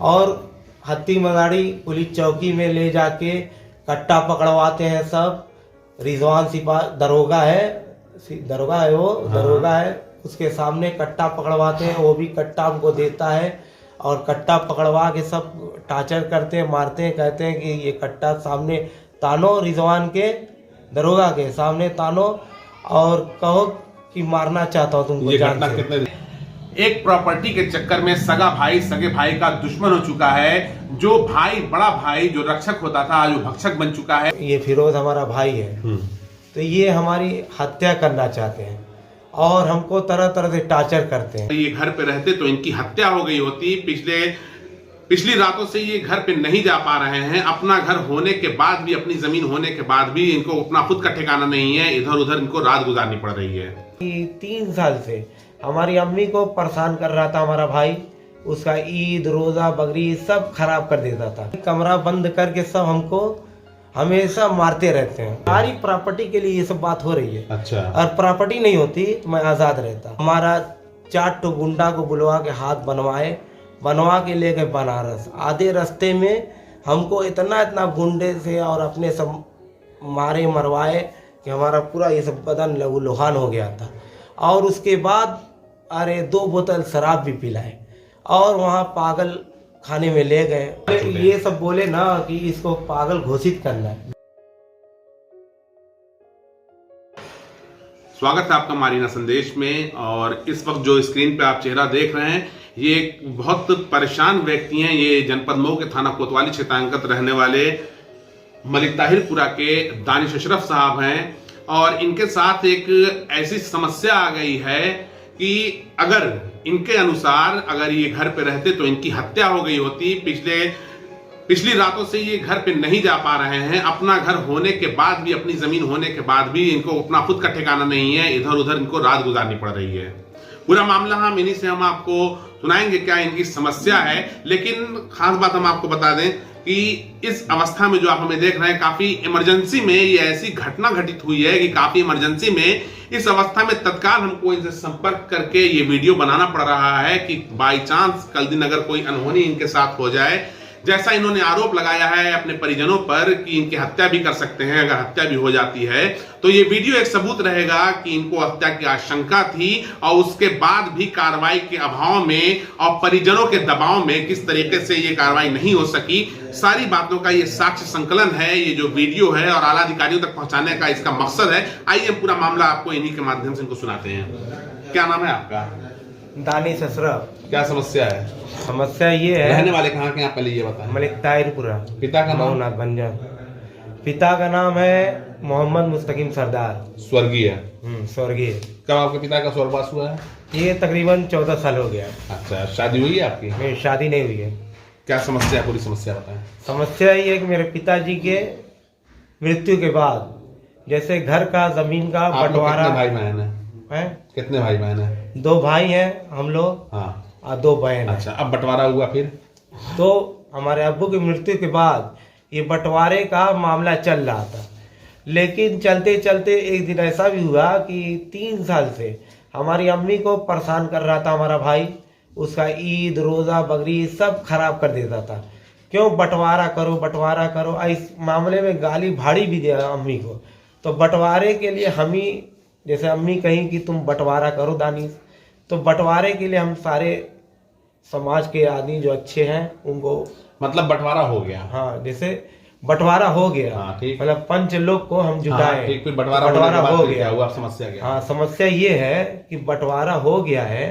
और हत्ती मदारी पुलिस चौकी में ले जाके कट्टा पकड़वाते हैं सब। रिजवान दरोगा है वो दरोगा है, उसके सामने कट्टा पकड़वाते हैं, वो भी कट्टा हमको देता है और कट्टा पकड़वा के सब टार्चर करते हैं, मारते हैं, कहते हैं कि ये कट्टा सामने तानो, रिजवान के दरोगा के सामने तानो और कहो कि मारना चाहता हूँ तुमको जान से। एक प्रॉपर्टी के चक्कर में सगा भाई सगे भाई का दुश्मन हो चुका है। जो भाई बड़ा भाई जो रक्षक होता था आज वो भक्षक बन चुका है। ये फिरोज हमारा भाई है, तो ये हमारी हत्या करना चाहते हैं और हमको तरह तरह से टार्चर करते हैं। ये घर पे रहते तो इनकी हत्या हो गई होती। पिछली रातों से ये घर पे नहीं जा पा रहे हैं। अपना घर होने के बाद भी, अपनी जमीन होने के बाद भी इनको अपना खुद का ठिकाना नहीं है। इधर उधर इनको रात गुजारनी पड़ रही है। 3 साल से हमारी अम्मी को परेशान कर रहा था हमारा भाई। उसका ईद रोजा बकरीद सब खराब कर देता था। कमरा बंद करके सब हमको हमेशा मारते रहते हैं। सारी प्रॉपर्टी के लिए ये सब बात हो रही है। अच्छा। और प्रॉपर्टी नहीं होती तो मैं आजाद रहता। हमारा 4 गुंडा को बुलवा के हाथ बनवा के ले गए बनारस। आधे रास्ते में हमको इतना गुंडे से और अपने सब मारे मरवाए कि हमारा पूरा ये सब बदन लहूलुहान हो गया था। और उसके बाद 2 बोतल शराब भी पिलाए और वहाँ पागल खाने में ले गए। ये सब बोले ना कि इसको पागल घोषित करना है। स्वागत है आपका मारीना संदेश में। और इस वक्त जो स्क्रीन पे आप चेहरा देख रहे हैं ये एक बहुत परेशान व्यक्ति हैं। ये जनपद मऊ के थाना कोतवाली क्षेत्रांतर्गत रहने वाले मलिक ताहिरपुरा के दानिश अशरफ साहब हैं। और इनके साथ एक ऐसी समस्या आ गई है कि अगर इनके अनुसार अगर ये घर पे रहते तो इनकी हत्या हो गई होती। पिछली रातों से ये घर पे नहीं जा पा रहे हैं। अपना घर होने के बाद भी, अपनी जमीन होने के बाद भी इनको अपना खुद का ठिकाना नहीं है। इधर उधर इनको रात गुजारनी पड़ रही है। पूरा मामला हम इन्हीं से हम आपको सुनाएंगे क्या इनकी समस्या है। लेकिन खास बात हम आपको बता दें कि इस अवस्था में जो आप हमें देख रहे हैं काफी इमरजेंसी में ये ऐसी घटना घटित हुई है कि काफी इमरजेंसी में इस अवस्था में तत्काल हमको इनसे संपर्क करके ये वीडियो बनाना पड़ रहा है कि बाई चांस कल दिन अगर कोई अनहोनी इनके साथ हो जाए, जैसा इन्होंने आरोप लगाया है अपने परिजनों पर कि इनकी हत्या भी कर सकते हैं। अगर हत्या भी हो जाती है तो ये वीडियो एक सबूत रहेगा कि इनको हत्या की आशंका थी और उसके बाद भी कार्रवाई के अभाव में और परिजनों के दबाव में किस तरीके से ये कार्रवाई नहीं हो सकी, सारी बातों का ये साक्ष्य संकलन है। ये जो वीडियो है और आला अधिकारियों तक पहुंचाने का इसका मकसद है। आइए हम पूरा मामला आपको इन्हीं के माध्यम से इनको सुनाते हैं। क्या नाम है आपका? दानिश अशरफ। क्या समस्या है? समस्या ये है, रहने वाले कहाँ के आप पहले ये बताएं। मलिक ताहिरपुरा। पिता का नाम? बहुनाथ भंजन। पिता का नाम है मोहम्मद मुस्तकीम सरदार। स्वर्गीय? स्वर्गीय। कब आपके पिता का स्वर्गवास हुआ है? ये तकरीबन 14 साल हो गया। अच्छा, शादी हुई है आपकी? मेरी शादी नहीं हुई है। क्या समस्या है? पूरी समस्या बताएं। समस्या ये है कि मेरे पिताजी के मृत्यु के बाद जैसे घर का जमीन का बंटवारा। कितने भाई बहन हैं? कितने भाई बहन हैं? 2 भाई हैं हम लोग। हाँ। और 2 बहन। अच्छा, अब बंटवारा हुआ फिर? तो हमारे अब्बू की मृत्यु के बाद ये बंटवारे का मामला चल रहा था। लेकिन चलते चलते एक दिन ऐसा भी हुआ कि 3 साल से हमारी अम्मी को परेशान कर रहा था हमारा भाई। उसका ईद रोजा बकरीद सब खराब कर देता था। क्यों बंटवारा करो। इस मामले में गाली भाड़ी भी दिया अम्मी को। तो बंटवारे के लिए हम ही, जैसे अम्मी कहीं कि तुम बंटवारा करो दानिश, तो बंटवारे के लिए हम सारे समाज के आदमी जो अच्छे हैं उनको, मतलब बंटवारा हो गया। हाँ, जैसे बंटवारा हो गया। हाँ, ठीक। मतलब 5 लोग को हम जुटाए। ठीक, फिर बंटवारा हो गया। हुआ समस्या क्या? हाँ, समस्या ये है कि बंटवारा हो गया है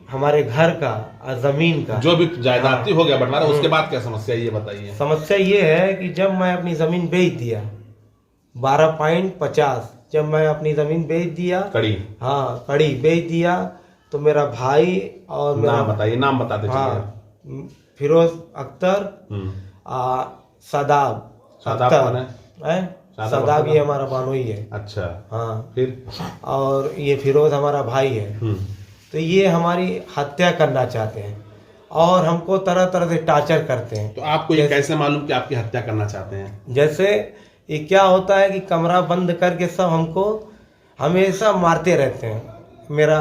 हमारे घर का और जमीन का, जो भी जायदाद हो गया बंटवारा। उसके बाद क्या समस्या ये बताइए। समस्या ये है कि जब मैं अपनी जमीन बेच दिया 12.50, जब मैं अपनी जमीन बेच दिया कड़ी बेच दिया, तो मेरा भाई और नाम बताइए। नाम बता दीजिए। हाँ, फिरोज अख्तर, सदाब कौन है? सदाब ये हमारा बानोई है। अच्छा। हाँ, फिर? और ये फिरोज हमारा भाई है। तो ये हमारी हत्या करना चाहते हैं और हमको तरह तरह से टार्चर करते हैं। तो आपको ये कैसे मालूम कि आपकी हत्या करना चाहते हैं? जैसे ये क्या होता है कि कमरा बंद करके सब हमको हमेशा मारते रहते हैं। मेरा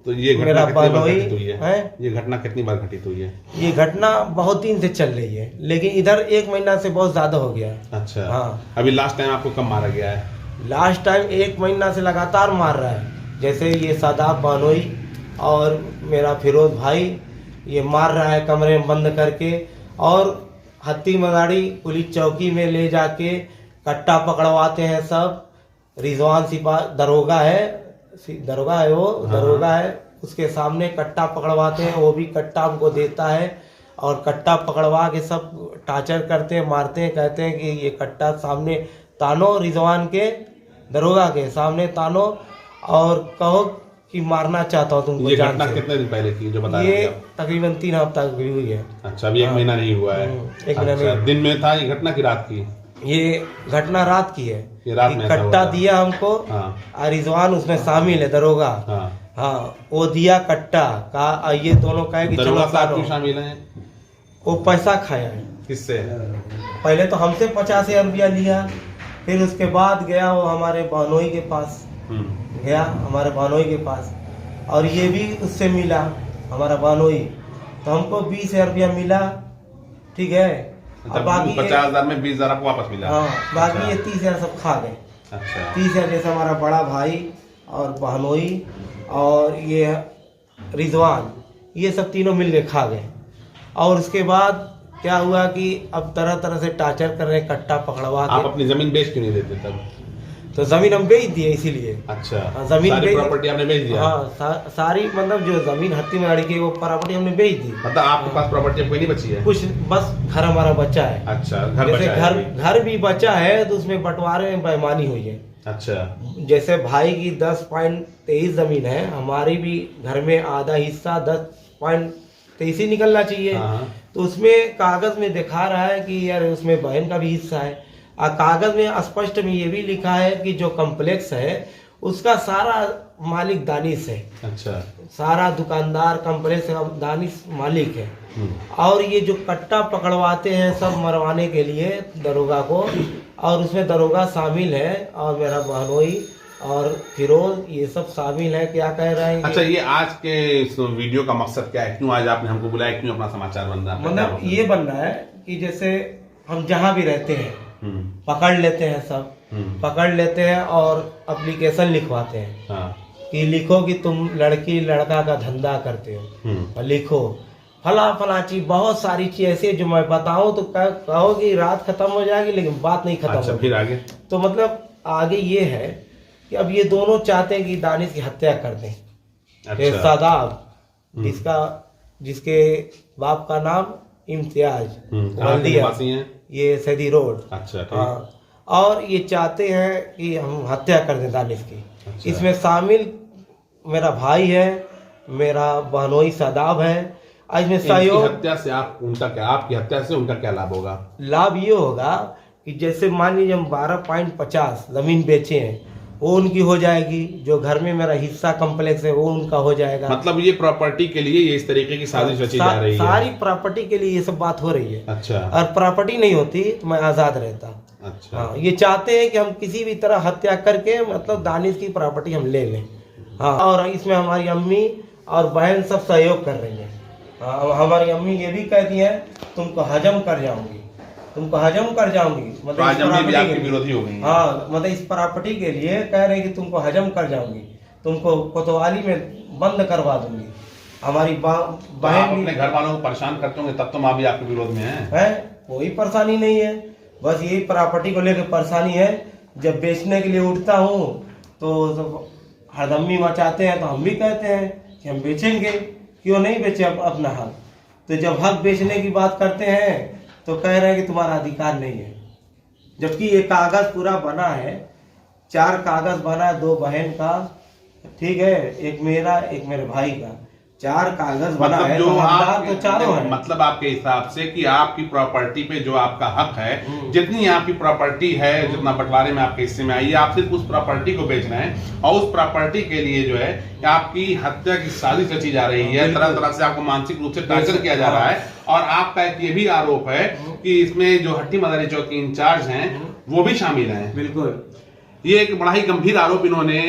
तो ये घटना मेरा कितनी बार बहनोई घटित हुई है? ये घटना कितनी बार घटित हुई है? ये घटना बहुत दिन से चल रही है, लेकिन इधर 1 महीना से बहुत ज्यादा हो गया है। अच्छा। हाँ। अभी लास्ट टाइम आपको कब मारा गया है? लास्ट टाइम 1 महीना से लगातार मार रहा है। जैसे ये सादाब बहनोई और मेरा फिरोज भाई, ये मार रहा है कमरे में बंद करके, और हत्ती मगाड़ी पुलिस चौकी में ले जाके कट्टा पकड़वाते हैं सब। रिजवान सिपा दरोगा है वो, दरोगा है, उसके सामने कट्टा पकड़वाते हैं, वो भी कट्टा हमको देता है, और कट्टा पकड़वा के सब टार्चर करते हैं, मारते हैं, कहते हैं कि ये कट्टा सामने तानो, रिजवान के दरोगा के सामने तानो, और कहो कि मारना चाहता हूँ तुमको। ये घटना कितने दिन पहले की जो बता रहे ये हैं आप? तकरीबन 3 हफ्ता की हुई है। अच्छा, अभी 1 महीना नहीं हुआ है। 1 महीना अच्छा, नहीं। दिन में था ये घटना की रात की? ये घटना रात की है। ये रात कि में ऐसा कट्टा हुआ। दिया हमको, हाँ। और रिजवान उसमें शामिल है, दरोगा। हाँ। हाँ, वो दिया कट्टा का, ये दोनों कहे कि दरोगा चलो साहब तानो। क्यों शामिल हैं? वो पैसा खाया है। किससे? पहले तो हमसे 50,000 रुपया लिया, फिर उसके बाद गया वो हमारे बहनोई के पास, गया हमारे बहनोई के पास, और ये भी उससे मिला हमारा बहनोई, तो हमको 20,000 रुपया मिला, ठीक है। अच्छा, अब बाकी 50,000 में 20,000 आपको वापस मिला? हाँ, बाकी अच्छा। ये 30,000 सब खा गए। अच्छा। 30,000 जैसे हमारा बड़ा भाई और बहनोई और ये रिजवान, ये सब तीनों मिल के खा गए। और उसके बाद क्या हुआ कि अब तरह तरह से टार्चर कर रहे हैं, कट्टा पकड़वा आप के। अपनी जमीन बेच क्यों नहीं देते तब? तो जमीन हम बेच दिए इसीलिए। अच्छा। हाँ, जमीन सारी बेच- प्रॉपर्टी आपने बेच दिया? हाँ, सारी मतलब जो जमीन हत्ती मगाड़ी की वो प्रॉपर्टी हमने बेच दी। मतलब आपके पास प्रॉपर्टी अब कोई नहीं बची है? कुछ बस घर हमारा बचा है। अच्छा, घर जैसे बचा है? घर भी बचा है, तो उसमें बंटवारे में बेईमानी हुई है। अच्छा। जैसे भाई की 10.23 जमीन है, हमारी भी घर में आधा हिस्सा 10.23 ही निकलना चाहिए। हाँ। तो उसमें कागज में दिखा रहा है कि यार उसमें बहन का भी हिस्सा है, और कागज में स्पष्ट में ये भी लिखा है कि जो कॉम्प्लेक्स है उसका सारा मालिक दानिश है। अच्छा। सारा दुकानदार कॉम्प्लेक्स का दानिश मालिक है। और ये जो कट्टा पकड़वाते हैं सब मरवाने के लिए दरोगा को, और उसमें दरोगा शामिल है, और मेरा बहनोई और फिरोज ये सब शामिल है। क्या कह रहे हैं? अच्छा, ये आज के इस वीडियो का मकसद क्या है? क्यों आज आपने हमको बुलाया? क्यों अपना समाचार बन रहा है? मतलब ये बन रहा है कि जैसे हम जहाँ भी रहते हैं पकड़ लेते हैं, सब पकड़ लेते हैं और एप्लीकेशन लिखवाते हैं। हाँ। कि लिखो कि तुम लड़की लड़का का धंधा करते हो, और लिखो फला फला चीज, बहुत सारी चीज ऐसी जो मैं बताऊं तो कहो कि रात खत्म हो जाएगी, लेकिन बात नहीं खत्म अच्छा, होगी। फिर आगे? तो मतलब आगे ये है कि अब ये दोनों चाहते हैं कि दानिश की हत्या कर दें। ये अच्छा। सादाब जिसके बाप का नाम इम्तियाज कहाँ के बल्दिया, निवासी हैं? ये सैदी रोड। अच्छा, ठीक। हाँ, और ये चाहते हैं कि हम हत्या कर दें दानिश की। अच्छा। इसमें शामिल मेरा भाई है, मेरा बहनोई सादाब है। आज में इनकी सहयोग हत्या से आपकी हत्या से उनका क्या लाभ होगा? लाभ ये होगा कि जैसे मान लीजिए हम 12.50 जमीन बेचे हैं, वो उनकी हो जाएगी। जो घर में मेरा हिस्सा कॉम्प्लेक्स है वो उनका हो जाएगा। मतलब ये प्रॉपर्टी के लिए ये इस तरीके की साजिश रची जा रही है? सारी प्रॉपर्टी के लिए ये सब बात हो रही है। अच्छा। और प्रॉपर्टी नहीं होती तो मैं आजाद रहता। अच्छा। हाँ, ये चाहते हैं कि हम किसी भी तरह हत्या करके मतलब दानिश की प्रॉपर्टी हम ले लें। हाँ, और इसमें हमारी अम्मी और बहन सब सहयोग कर रही है। हाँ, हमारी अम्मी ये भी कहती है तुमको हजम कर जाऊंगी, तुमको हजम कर जाऊंगी। तो मतलब आज इस अम्मी भी प्रॉपर्टी आपकी के लिए। विरोधी हो गई हैं? हाँ, मतलब इस प्रॉपर्टी के लिए कह रहे हैं कि तुमको हजम कर जाऊंगी, तुमको कोतवाली में बंद करवा दूंगी। हमारी तो आप बहन अपने घर वालों को परेशान करते होंगे, तब तो माँ भी आपके विरोध में है? कोई परेशानी नहीं है, बस यही प्रॉपर्टी को लेकर परेशानी है। जब बेचने के लिए उठता हूँ तो हरदमी मचाते हैं, तो हम भी कहते हैं कि हम बेचेंगे, क्यों नहीं बेचे अपना हक। तो जब हक बेचने की बात करते हैं तो कह रहे हैं कि तुम्हारा अधिकार नहीं है, जबकि ये कागज पूरा बना है, 4 कागज बना है, 2 बहन का, ठीक है, एक मेरा एक मेरे भाई का, 4 कागज बना मतलब है। जो तो हकदार आप तो चारों हैं। मतलब आपके हिसाब से कि आपकी प्रॉपर्टी पे जो आपका हक है, जितनी आपकी प्रॉपर्टी है, जितना बंटवारे में आपके हिस्से में आई है, आप सिर्फ उस प्रॉपर्टी को बेच रहे हैं, और उस प्रॉपर्टी के लिए जो है आपकी हत्या की साजिश रची जा रही है, तरह तरह से आपको मानसिक रूप से टार्चर किया जा रहा है। और आपका एक ये भी आरोप है कि इसमें जो हट्टी मदारी चौक के इंचार्ज हैं वो भी शामिल हैं। बिल्कुल। ये एक बड़ा ही गंभीर आरोप इन्होंने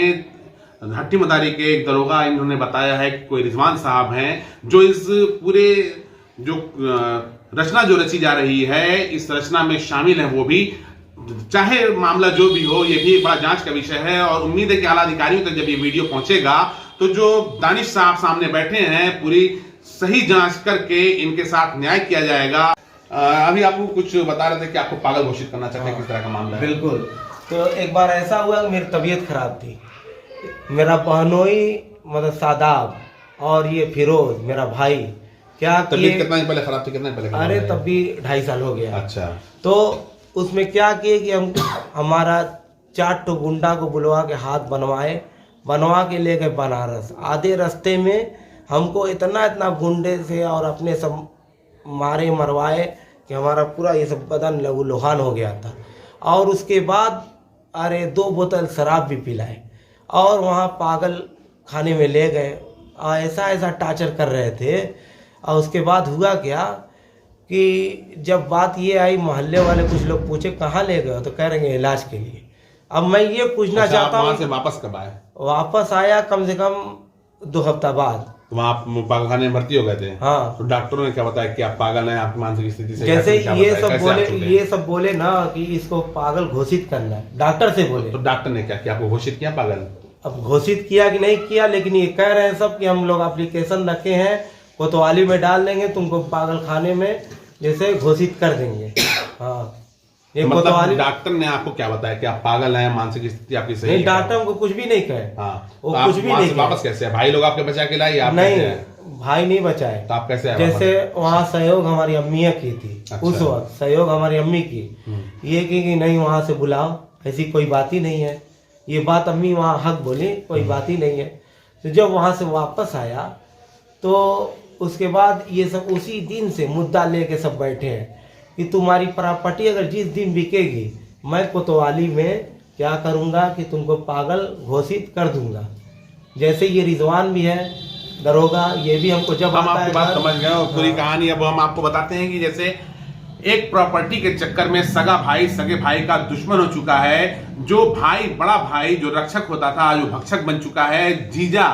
हट्टी मदारी के एक दरोगा इन्होंने बताया है कि कोई रिजवान साहब हैं जो इस पूरे जो रचना जो रची जा रही है इस रचना में शामिल है। वो भी चाहे मामला जो भी हो, ये भी एक बड़ा जांच का विषय है और उम्मीद है कि आला अधिकारियों तक जब ये वीडियो पहुंचेगा तो जो दानिश साहब सामने बैठे हैं पूरी सही जांच करके इनके साथ न्याय किया जाएगा। अभी आपको कुछ बता रहे थे कि आपको पागल घोषित करना चाहते हैं, किस तरह का मामला है? बिल्कुल। तो एक बार ऐसा हुआ कि मेरी तबीयत खराब थी। मेरा बहनोई मतलब सादाब और ये फिरोज मेरा भाई क्या तबीयत कितना दिन पहले खराब थी? कितना दिन पहले? अरे तब भी 2.5 साल हो गया। अच्छा। तो उसमें क्या किए कि हम हमारा 4 ठो गुंडा को बुलवा के हाथ बनवा के ले गए बनारस। आधे रास्ते में हमको इतना गुंडे से और अपने सब मारे मरवाए कि हमारा पूरा ये सब बदन लहूलुहान हो गया था। और उसके बाद अरे 2 बोतल शराब भी पिलाए और वहाँ पागल खाने में ले गए। ऐसा टार्चर कर रहे थे। और उसके बाद हुआ क्या कि जब बात ये आई, मोहल्ले वाले कुछ लोग पूछे कहाँ ले गए, तो कह रहे हैं इलाज के लिए। अब मैं ये पूछना चाहता हूँ, वहाँ से वापस कब आए? वापस आया कम से कम 2 हफ्ता बाद। तो वहाँ आप पागल खाने में भर्ती हो गए थे? हाँ। तो डॉक्टरों ने क्या बताया कि आप पागल हैं, आपकी मानसिक स्थिति से जैसे ये सब बोले ना कि इसको पागल घोषित करना है, डॉक्टर से बोले। तो डॉक्टर ने क्या किया, आपको घोषित किया पागल? अब घोषित किया कि नहीं किया, लेकिन ये कह रहे हैं सब कि हम लोग एप्लीकेशन रखे हैं, कोतवाली में डाल देंगे, तुमको पागल खाने में जैसे घोषित कर देंगे। हाँ, ये मतलब डॉक्टर ने आपको क्या बताया कि आप पागल हैं, मानसिक स्थिति आपकी सही नहीं? डॉक्टर हमको कुछ भी नहीं कहे। हाँ, वो तो कुछ भी नहीं। वापस कैसे है? भाई लोग आपके बचा के लाए? आप नहीं, भाई नहीं बचाए। तो आप कैसे? जैसे वहाँ सहयोग हमारी अम्मिया की थी। अच्छा। उस वक्त सहयोग हमारी अम्मी की ये कि नहीं वहाँ से बुलाओ, ऐसी कोई बात ही नहीं है। ये बात अम्मी वहाँ हक बोली, कोई बात ही नहीं है। तो जब वहाँ से वापस आया तो उसके बाद ये सब उसी दिन से मुद्दा लेके सब बैठे हैं कि तुम्हारी प्रॉपर्टी अगर जिस दिन बिकेगी मैं कोतवाली में क्या करूँगा कि तुमको पागल घोषित कर दूंगा। जैसे ये रिजवान भी है दरोगा, ये भी हमको जब हम आपकी बात समझ गए और पूरी कहानी अब हम आपको बताते हैं कि जैसे एक प्रॉपर्टी के चक्कर में सगा भाई सगे भाई का दुश्मन हो चुका है। जो भाई, बड़ा भाई जो रक्षक होता था, जो भक्षक बन चुका है। जीजा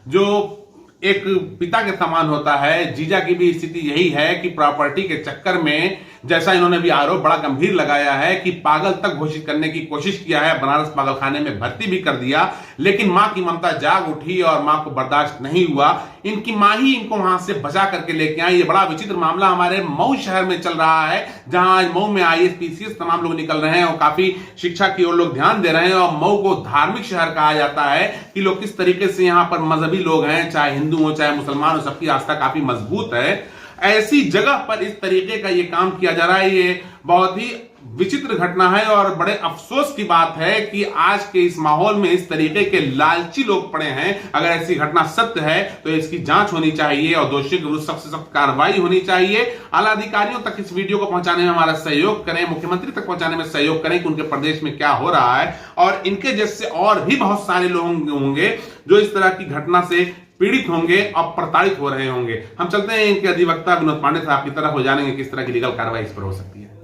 जो एक पिता के समान होता है, जीजा की भी स्थिति यही है कि प्रॉपर्टी के चक्कर में, जैसा इन्होंने भी आरोप बड़ा गंभीर लगाया है कि पागल तक घोषित करने की कोशिश किया है, बनारस पागलखाने में भर्ती भी कर दिया, लेकिन मां की ममता जाग उठी और मां को बर्दाश्त नहीं हुआ। इनकी मां ही इनको वहां से बचा करके लेके आई। ये बड़ा विचित्र मामला हमारे मऊ शहर में चल रहा है, जहां आज मऊ में IAS PCS तमाम लोग निकल रहे हैं और काफी शिक्षा की ओर लोग ध्यान दे रहे हैं। और मऊ को धार्मिक शहर कहा जाता है कि लोग किस तरीके से यहाँ पर मजहबी लोग हैं, चाहे हिंदू हो चाहे मुसलमान हो, सबकी आस्था काफी मजबूत है। ऐसी जगह पर इस तरीके का ये काम किया जा रहा है, ये बहुत ही विचित्र घटना है और बड़े अफसोस की बात है कि आज के इस माहौल में इस तरीके के लालची लोग पड़े हैं। अगर ऐसी घटना सत्य है तो इसकी जांच होनी चाहिए और दोषियों के विरुद्ध सख्त से सख्त कार्रवाई होनी चाहिए। आला अधिकारियों तक इस वीडियो को पहुंचाने में हमारा सहयोग करें, मुख्यमंत्री तक पहुंचाने में सहयोग करें कि उनके प्रदेश में क्या हो रहा है। और इनके जैसे और भी बहुत सारे लोग होंगे जो इस तरह की घटना से पीड़ित होंगे और प्रताड़ित हो रहे होंगे। हम चलते हैं इनके अधिवक्ता विनोद पांडे साहब की तरफ, हो जानेंगे किस तरह की लीगल कार्रवाई इस पर हो सकती है।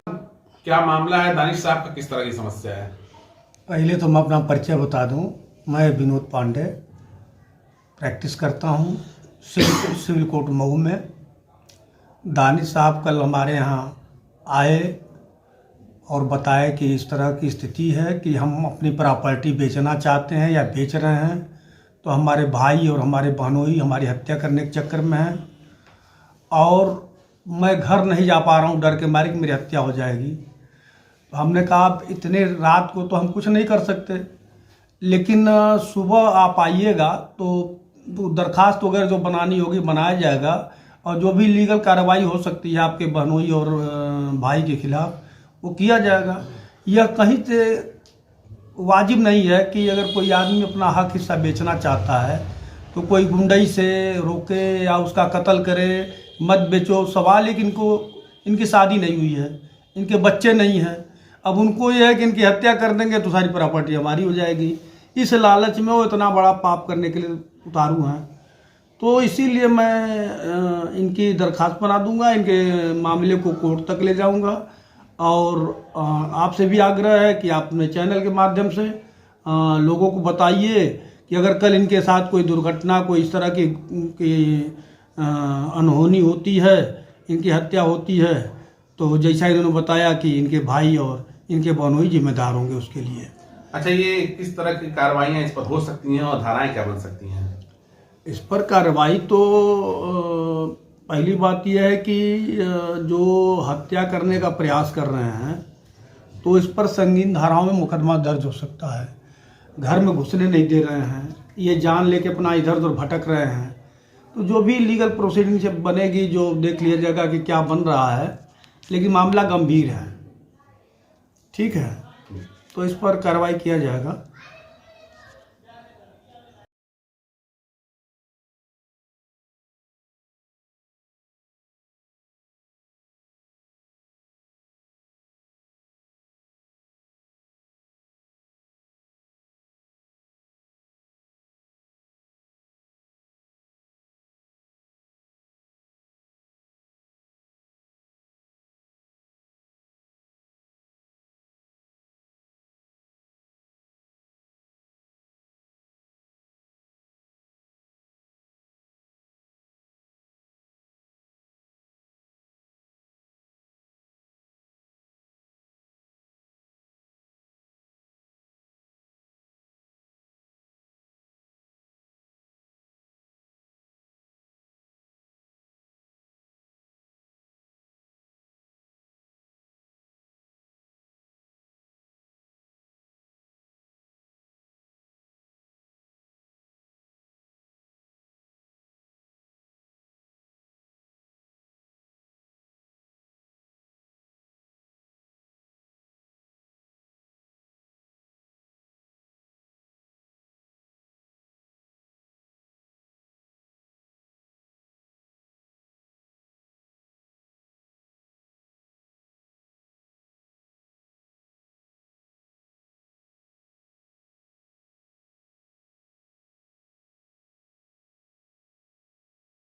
क्या मामला है दानिश साहब का, किस तरह की समस्या है? पहले तो मैं अपना परिचय बता दूं। मैं विनोद पांडे प्रैक्टिस करता हूं सिविल कोर्ट मऊ में। दानिश साहब कल हमारे यहाँ आए और बताए कि इस तरह की स्थिति है कि हम अपनी प्रॉपर्टी बेचना चाहते हैं या बेच रहे हैं, तो हमारे भाई और हमारे बहनोई हमारी हत्या करने के चक्कर में हैं और मैं घर नहीं जा पा रहा हूँ डर के मारे कि मेरी हत्या हो जाएगी। हमने कहा आप इतने रात को तो हम कुछ नहीं कर सकते, लेकिन सुबह आप आइएगा तो दरखास्त वगैरह जो बनानी होगी बनाया जाएगा और जो भी लीगल कार्रवाई हो सकती है आपके बहनोई और भाई के खिलाफ वो किया जाएगा। यह कहीं से वाजिब नहीं है कि अगर कोई आदमी अपना हक हिस्सा बेचना चाहता है तो कोई गुंडई से रोके या उसका कत्ल करे, मत बेचो। सवाल है कि इनकी शादी नहीं हुई है, इनके बच्चे नहीं हैं। अब उनको ये है कि इनकी हत्या कर देंगे तो सारी प्रॉपर्टी हमारी हो जाएगी। इस लालच में वो इतना बड़ा पाप करने के लिए उतारू हैं। तो इसीलिए मैं इनकी दरखास्त बना दूंगा, इनके मामले को कोर्ट तक ले जाऊंगा। और आपसे भी आग्रह है कि आप अपने चैनल के माध्यम से लोगों को बताइए कि अगर कल इनके साथ कोई दुर्घटना, कोई इस तरह की अनहोनी होती है, इनकी हत्या होती है, तो जैसा इन्होंने बताया कि इनके भाई और इनके बहनोई जिम्मेदार होंगे उसके लिए। अच्छा, ये किस तरह की कार्रवाइयाँ इस पर हो सकती हैं और धाराएं क्या बन सकती हैं? इस पर कार्रवाई तो पहली बात यह है कि जो हत्या करने का प्रयास कर रहे हैं तो इस पर संगीन धाराओं में मुकदमा दर्ज हो सकता है। घर में घुसने नहीं दे रहे हैं, ये जान लेके अपना इधर उधर भटक रहे हैं, तो जो भी लीगल प्रोसीडिंग से बनेगी जो देख लिया जाएगा कि क्या बन रहा है, लेकिन मामला गंभीर है। ठीक है, तो इस पर कार्रवाई किया जाएगा।